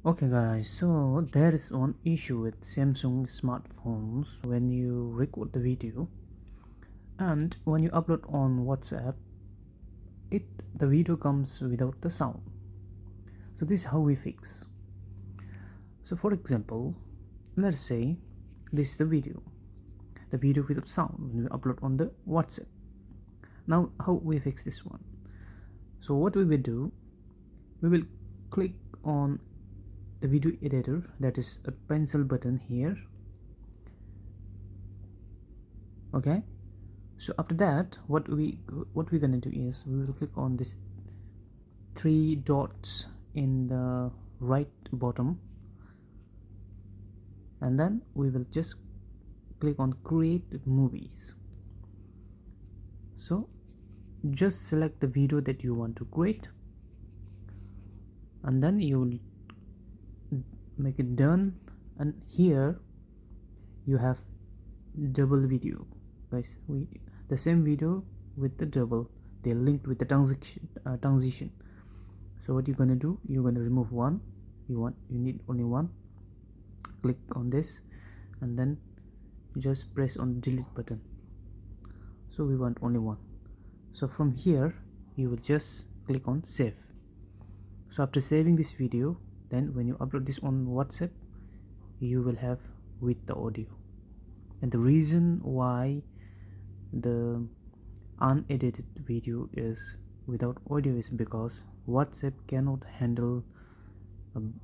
Okay guys, so there is one issue with Samsung smartphones when you record the video and when you upload on WhatsApp, the video comes without the sound. So this is how we fix. So for example, let's say this is the video without sound when we upload on the WhatsApp. Now how we fix this one? So what we will do, we will click on the video editor, that is a pencil button here. Okay, so after that what we're gonna do is we will click on this three dots in the right bottom, and then we will just click on create movies. So just select the video that you want to create, and then you will make it done, and here you have double video guys. The same video with the double, they're linked with the transition. So what you're gonna do, you're gonna remove one. You need only one. Click on this and then just press on delete button. So we want only one. So from here you will just click on save. So after saving this video, then when you upload this on WhatsApp, you will have with the audio. And the reason why the unedited video is without audio is because WhatsApp cannot handle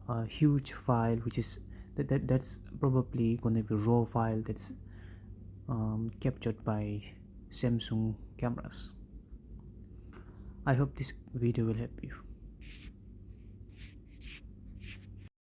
a huge file, which is that's probably gonna be raw file that's captured by Samsung cameras. I hope this video will help you.